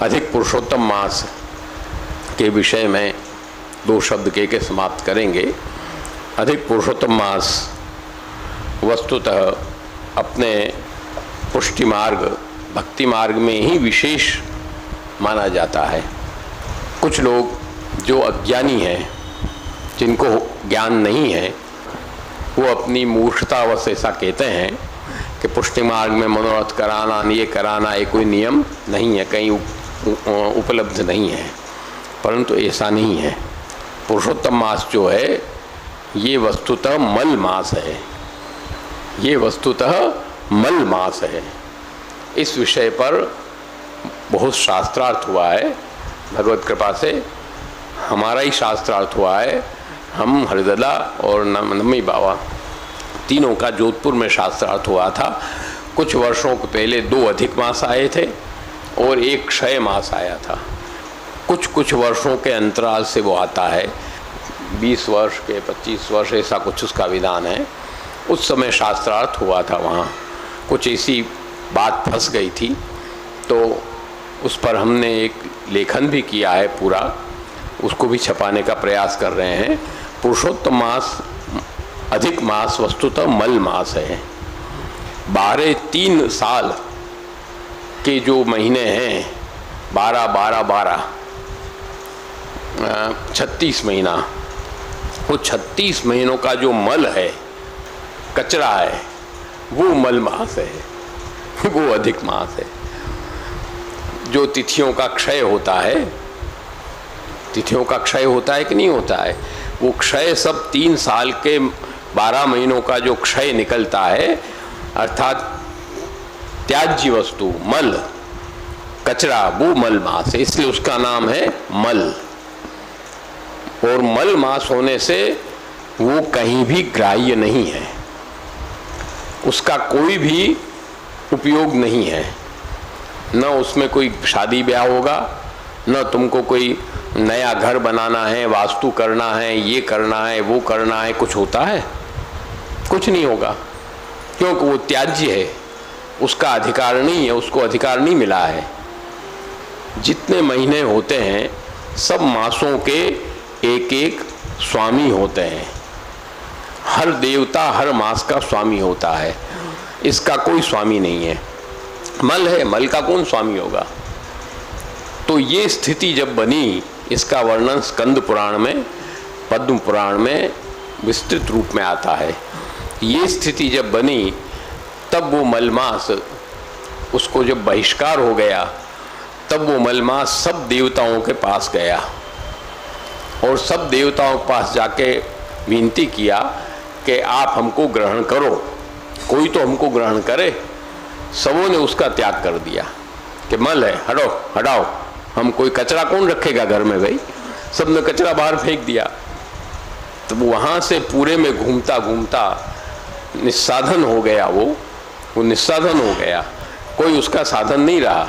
अधिक पुरुषोत्तम मास के विषय में दो शब्द के समाप्त करेंगे। अधिक पुरुषोत्तम मास वस्तुतः अपने पुष्टि मार्ग भक्ति मार्ग में ही विशेष माना जाता है। कुछ लोग जो अज्ञानी हैं, जिनको ज्ञान नहीं है, वो अपनी मूर्खतावश ऐसा कहते हैं कि पुष्टि मार्ग में मनोरथ कराना, ये कराना, ये कोई नियम नहीं है, कहीं उपलब्ध नहीं है। परंतु ऐसा नहीं है। पुरुषोत्तम मास जो है ये वस्तुतः मल मास है, ये वस्तुतः मल मास है। इस विषय पर बहुत शास्त्रार्थ हुआ है। भगवत कृपा से हमारा ही शास्त्रार्थ हुआ है। हम हरिदला और नम्मी बाबा तीनों का जोधपुर में शास्त्रार्थ हुआ था। कुछ वर्षों के पहले 2 अधिक मास आए थे और 1 क्षय मास आया था। कुछ वर्षों के अंतराल से वो आता है, 20 वर्ष के 25 वर्ष ऐसा कुछ उसका विधान है। उस समय शास्त्रार्थ हुआ था। वहाँ कुछ ऐसी बात फंस गई थी, तो उस पर हमने एक लेखन भी किया है पूरा, उसको भी छपाने का प्रयास कर रहे हैं। पुरुषोत्तम मास अधिक मास वस्तुतः मल मास है। 3 साल के जो महीने हैं, 12 36 महीना, वो 36 महीनों का जो मल है, कचरा है, वो मल मास है, वो अधिक मास है। जो तिथियों का क्षय होता है, तिथियों का क्षय होता है कि नहीं होता है, वो क्षय सब 3 साल के 12 महीनों का जो क्षय निकलता है, अर्थात त्याज्य वस्तु मल, कचरा, वो मल मास है। इसलिए उसका नाम है मल। और मल मास होने से वो कहीं भी ग्राह्य नहीं है, उसका कोई भी उपयोग नहीं है। न उसमें कोई शादी ब्याह होगा, न तुमको कोई नया घर बनाना है, वास्तु करना है, ये करना है, वो करना है, कुछ होता है? कुछ नहीं होगा, क्योंकि वो त्याज्य है, उसका अधिकार नहीं है, उसको अधिकार नहीं मिला है। जितने महीने होते हैं सब मासों के एक एक स्वामी होते हैं। हर देवता हर मास का स्वामी होता है, इसका कोई स्वामी नहीं है। मल है, मल का कौन स्वामी होगा? तो ये स्थिति जब बनी, इसका वर्णन स्कंद पुराण में, पद्म पुराण में विस्तृत रूप में आता है। ये स्थिति जब बनी तब वो मलमास, उसको जब बहिष्कार हो गया, तब वो मलमास सब देवताओं के पास गया और सब देवताओं के पास जाके विनती किया कि आप हमको ग्रहण करो, कोई तो हमको ग्रहण करे। सबों ने उसका त्याग कर दिया कि मल है, हटाओ, हम कोई कचरा कौन रखेगा घर में भाई। सबने कचरा बाहर फेंक दिया। तो वहाँ से पूरे में घूमता घूमता निस्साधन हो गया, वो निस्साधन हो गया, कोई उसका साधन नहीं रहा।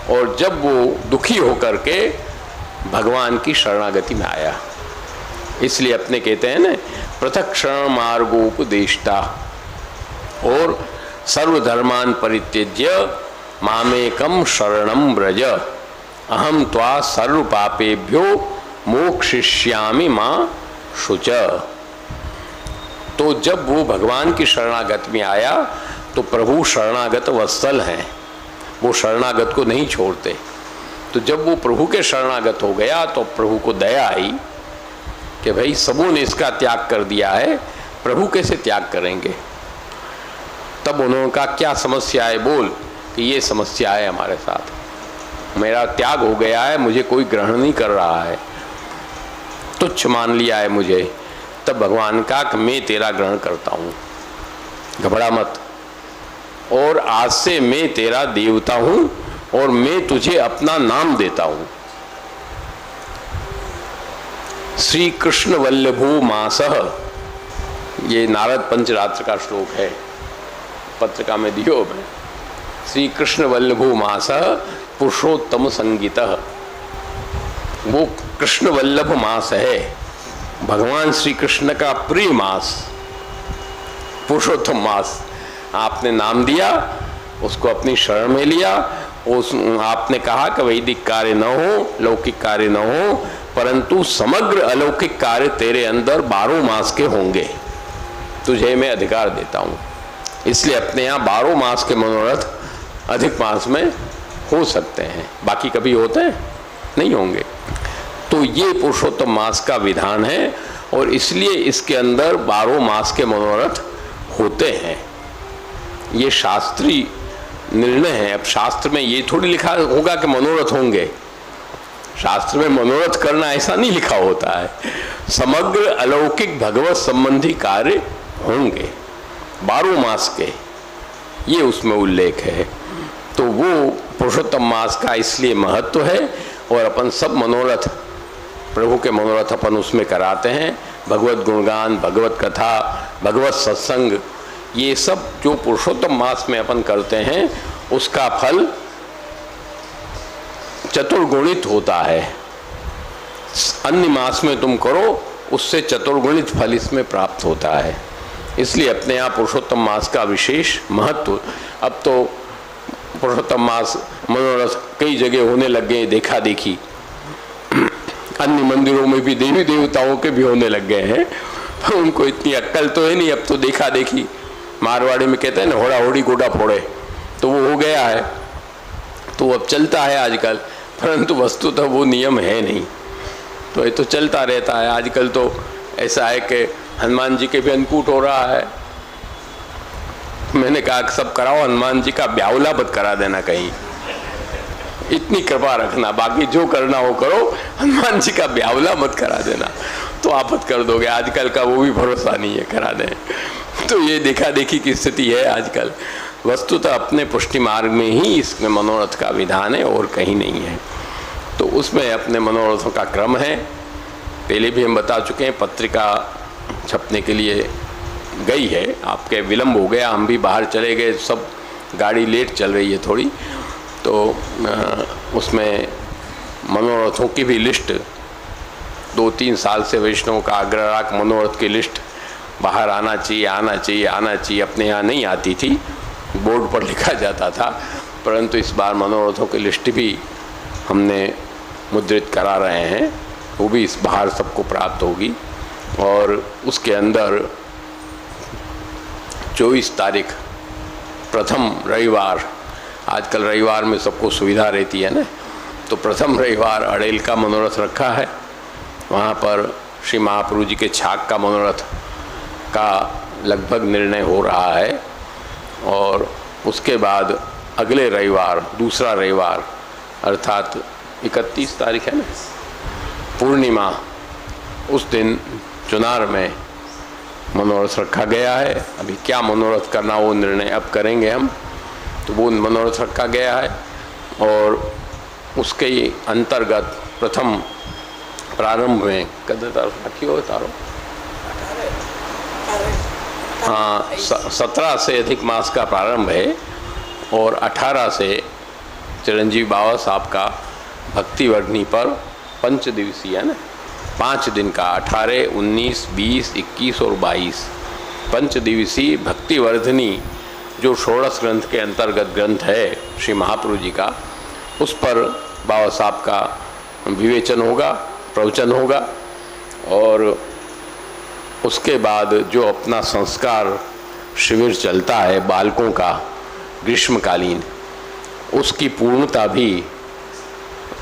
और जब वो दुखी होकर के भगवान की शरणागति में आया, इसलिए अपने कहते हैं ना, पृथक शरण मार्गोपदेष्टा और सर्वधर्मान परित्यज्य मामेकम शरणम व्रज अहम त्वा सर्व पापेभ्यो मोक्षयिष्यामि मां शुच। तो जब वो भगवान की शरणागत में आया तो प्रभु शरणागत वत्सल हैं, वो शरणागत को नहीं छोड़ते। तो जब वो प्रभु के शरणागत हो गया तो प्रभु को दया आई कि भाई सबों ने इसका त्याग कर दिया है, प्रभु कैसे त्याग करेंगे। तब उन्होंने कहा क्या समस्या है, बोल कि ये समस्या है हमारे साथ, मेरा त्याग हो गया है, मुझे कोई ग्रहण नहीं कर रहा है, तुच्छ मान लिया है मुझे। तब भगवान कहा कि मैं तेरा ग्रहण करता हूँ, घबरा मत, और आज से मैं तेरा देवता हूँ और मैं तुझे अपना नाम देता हूँ। श्री कृष्ण वल्लभो मासः, ये नारद पंचरात्र का श्लोक है, पत्रिका में दियो मैं। श्री कृष्ण वल्लभो मासः पुरुषोत्तम संगीतः, वो कृष्ण वल्लभ मास है, भगवान श्री कृष्ण का प्रिय मास, पुरुषोत्तम मास। आपने नाम दिया उसको अपनी शरण में लिया। उस आपने कहा कि वैदिक कार्य न हो, लौकिक कार्य न हो, परंतु समग्र अलौकिक कार्य तेरे अंदर 12 मास के होंगे, तुझे मैं अधिकार देता हूँ। इसलिए अपने यहाँ 12 मास के मनोरथ अधिक मास में हो सकते हैं, बाकी कभी होते हैं नहीं होंगे। तो ये पुरुषोत्तम मास का विधान है और इसलिए इसके अंदर 12 मास के मनोरथ होते हैं। ये शास्त्रीय निर्णय है। अब शास्त्र में ये थोड़ी लिखा होगा कि मनोरथ होंगे, शास्त्र में मनोरथ करना ऐसा नहीं लिखा होता है। समग्र अलौकिक भगवत संबंधी कार्य होंगे 12 मास के, ये उसमें उल्लेख है। तो वो पुरुषोत्तम मास का इसलिए महत्व है और अपन सब मनोरथ, प्रभु के मनोरथ अपन उसमें कराते हैं। भगवत गुणगान, भगवत कथा, भगवत सत्संग, ये सब जो पुरुषोत्तम मास में अपन करते हैं उसका फल चतुर्गुणित होता है। अन्य मास में तुम करो उससे चतुर्गुणित फल इसमें प्राप्त होता है। इसलिए अपने यहाँ पुरुषोत्तम मास का विशेष महत्व। अब तो पुरुषोत्तम मास मनोरथ कई जगह होने लग गए, देखा देखी। अन्य मंदिरों में भी देवी देवताओं के भी होने लग गए हैं, पर उनको इतनी अक्कल तो है नहीं। अब तो देखा देखी, मारवाड़ी में कहते हैं ना, होड़ा होड़ी गोड़ा फोड़े, तो वो हो गया है, तो अब चलता है आजकल। परंतु वस्तुतः वो नियम है नहीं, तो ये तो चलता रहता है। आजकल तो ऐसा है कि हनुमान जी के भी अन्नकूट हो रहा है। मैंने कहा कि सब कराओ, हनुमान जी का ब्यावला मत करा देना कहीं, इतनी कृपा रखना, बाकी जो करना हो करो, हनुमान जी का ब्यावला मत करा देना, तो आफत कर दोगे। आजकल का वो भी भरोसा नहीं है करा दें। तो ये देखा देखी की स्थिति है आजकल। वस्तुतः अपने पुष्टि मार्ग में ही इसमें मनोरथ का विधान है और कहीं नहीं है। तो उसमें अपने मनोरथों का क्रम है। पहले भी हम बता चुके हैं, पत्रिका छपने के लिए गई है, आपके विलम्ब हो गया, हम भी बाहर चले गए, सब गाड़ी लेट चल रही है थोड़ी। तो उसमें मनोरथों की भी लिस्ट 2-3 साल से वैष्णव का आग्रह रहा, मनोरथ की लिस्ट बाहर आना चाहिए, आना चाहिए, आना चाहिए। अपने यहाँ नहीं आती थी, बोर्ड पर लिखा जाता था, परंतु इस बार मनोरथों की लिस्ट भी हमने मुद्रित करा रहे हैं, वो भी इस बाहर सबको प्राप्त होगी। और उसके अंदर 24 तारीख प्रथम रविवार, आजकल रविवार में सबको सुविधा रहती है ना, तो प्रथम रविवार अड़ेल का मनोरथ रखा है। वहाँ पर श्री महाप्रभु जी के छाक का मनोरथ का लगभग निर्णय हो रहा है। और उसके बाद अगले रविवार, दूसरा रविवार अर्थात 31 तारीख है ना, पूर्णिमा, उस दिन चुनार में मनोरथ रखा गया है। अभी क्या मनोरथ करना वो निर्णय अब करेंगे हम, तो वो मनोरथ रखा गया है। और उसके अंतर्गत प्रथम प्रारंभ में कदे तारो तारो हाँ 17 से अधिक मास का प्रारंभ है और 18 से चिरंजीवी बाबा साहब का भक्ति वर्धनी पर 5 दिवसीय है ना, 5 दिन का 18, 19, 20, 21 और 22 5 दिवसीय भक्ति वर्धनी जो षोडश ग्रंथ के अंतर्गत ग्रंथ है श्री महाप्रभु जी का, उस पर बाबा साहब का विवेचन होगा, प्रवचन होगा। और उसके बाद जो अपना संस्कार शिविर चलता है बालकों का ग्रीष्मकालीन, उसकी पूर्णता भी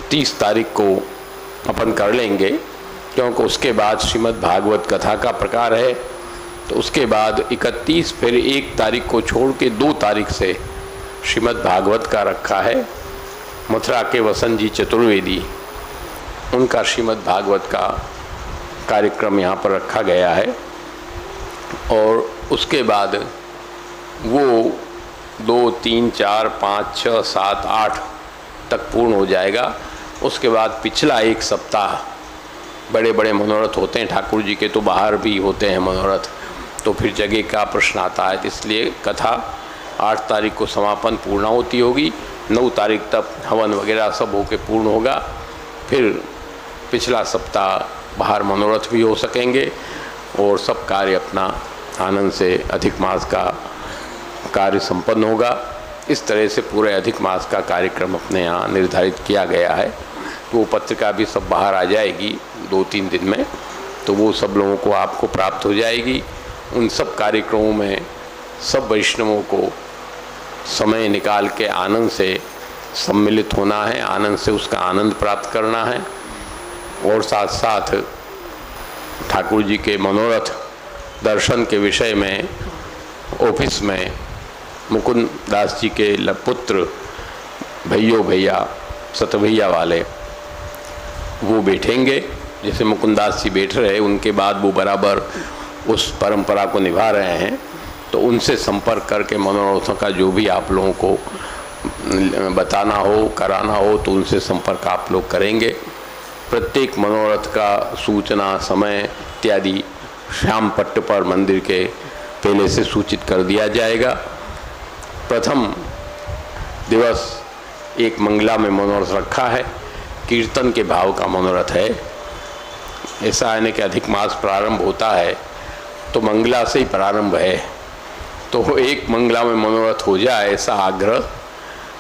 30 तारीख को अपन कर लेंगे, क्योंकि उसके बाद श्रीमद् भागवत कथा का प्रकार है। तो उसके बाद 31, फिर 1 तारीख को छोड़ के 2 तारीख से श्रीमद् भागवत का रखा है। मथुरा के वसंत जी चतुर्वेदी, उनका श्रीमद् भागवत का कार्यक्रम यहाँ पर रखा गया है। और उसके बाद वो 2, 3, 4, 5, 6, 7, 8 तक पूर्ण हो जाएगा। उसके बाद पिछला 1 सप्ताह बड़े बड़े मनोरथ होते हैं, ठाकुर जी के तो बाहर भी होते हैं मनोरथ, तो फिर जगह का प्रश्न आता है। इसलिए कथा 8 तारीख को समापन पूर्णाहुति होगी, 9 तारीख तक हवन वगैरह सब होके पूर्ण होगा। फिर पिछला सप्ताह बाहर मनोरथ भी हो सकेंगे और सब कार्य अपना आनंद से अधिक मास का कार्य संपन्न होगा। इस तरह से पूरे अधिक मास का कार्यक्रम अपने यहाँ निर्धारित किया गया है। तो वो पत्रिका भी सब बाहर आ जाएगी 2-3 दिन में, तो वो सब लोगों को आपको प्राप्त हो जाएगी। उन सब कार्यक्रमों में सब वैष्णवों को समय निकाल के आनंद से सम्मिलित होना है, आनंद से उसका आनंद प्राप्त करना है। और साथ साथ ठाकुर जी के मनोरथ दर्शन के विषय में ऑफिस में मुकुंद दास जी के पुत्र भैया सतभैया वाले वो बैठेंगे। जैसे मुकुंद दास जी बैठ रहे, उनके बाद वो बराबर उस परंपरा को निभा रहे हैं। तो उनसे संपर्क करके मनोरथों का जो भी आप लोगों को बताना हो, कराना हो, तो उनसे संपर्क आप लोग करेंगे। प्रत्येक मनोरथ का सूचना, समय इत्यादि श्याम पट्ट पर मंदिर के पहले से सूचित कर दिया जाएगा। प्रथम दिवस एक मंगला में मनोरथ रखा है, कीर्तन के भाव का मनोरथ है। ऐसा है कि अधिक मास प्रारंभ होता है तो मंगला से ही प्रारंभ है, तो एक मंगला में मनोरथ हो जाए ऐसा आग्रह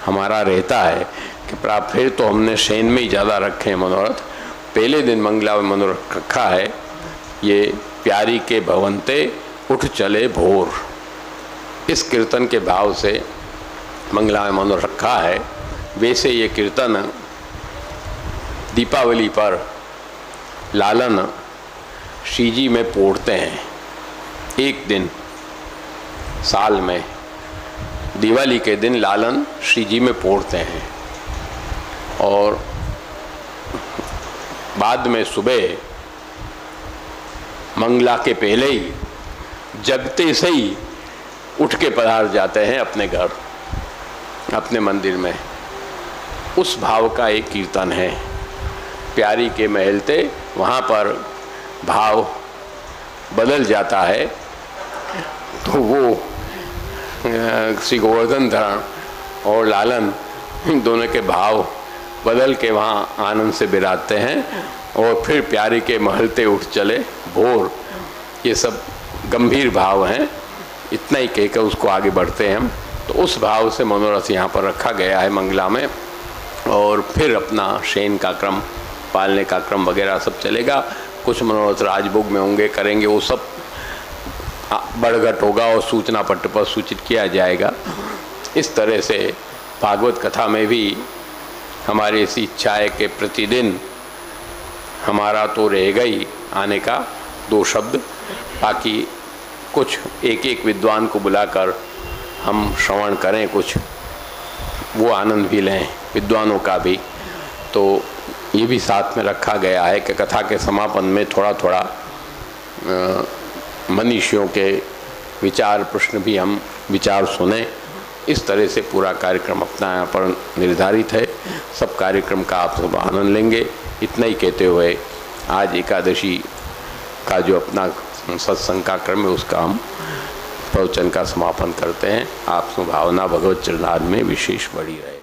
हमारा रहता है कि फिर तो हमने शयन में ही ज़्यादा रखे हैं मनोरथ। पहले दिन मंगला में मनोरथ रखा है ये प्यारी के भवंते उठ चले भोर, इस कीर्तन के भाव से मंगला में मनोरथ रखा है। वैसे ये कीर्तन दीपावली पर लालन श्रीजी में पोड़ते हैं। एक दिन साल में दिवाली के दिन लालन श्रीजी में पोड़ते हैं और बाद में सुबह मंगला के पहले ही जगते से ही उठ के पधार जाते हैं अपने घर, अपने मंदिर में। उस भाव का एक कीर्तन है। प्यारी के महलते, वहाँ पर भाव बदल जाता है। तो वो श्री गोवर्धन धरण और लालन इन दोनों के भाव बदल के वहाँ आनंद से बिराजते हैं। और फिर प्यारी के महलते उठ चले भोर, ये सब गंभीर भाव हैं। इतना ही कहकर उसको आगे बढ़ते हैं हम। तो उस भाव से मनोरथ यहाँ पर रखा गया है मंगला में। और फिर अपना शयन का क्रम, पालने का क्रम वगैरह सब चलेगा। कुछ मनोरथ राजभोग में होंगे, करेंगे, वो सब बढ़घट होगा और सूचना पट्ट पर सूचित किया जाएगा। इस तरह से भागवत कथा में भी हमारी ऐसी इच्छा है कि प्रतिदिन हमारा तो रहेगा ही आने का 2 शब्द, बाकी कुछ एक विद्वान को बुलाकर हम श्रवण करें, कुछ वो आनंद भी लें विद्वानों का भी। तो ये भी साथ में रखा गया है कि कथा के समापन में थोड़ा थोड़ा मनीषियों के विचार प्रश्न भी हम विचार सुने। इस तरह से पूरा कार्यक्रम अपना यहाँ पर निर्धारित है। सब कार्यक्रम का आप सब आनंद लेंगे। इतना ही कहते हुए आज एकादशी का जो अपना सत्संग का क्रम है उसका हम प्रवचन का समापन करते हैं। आप भावना भगवत चरणारविंद में विशेष बढ़ी रहे।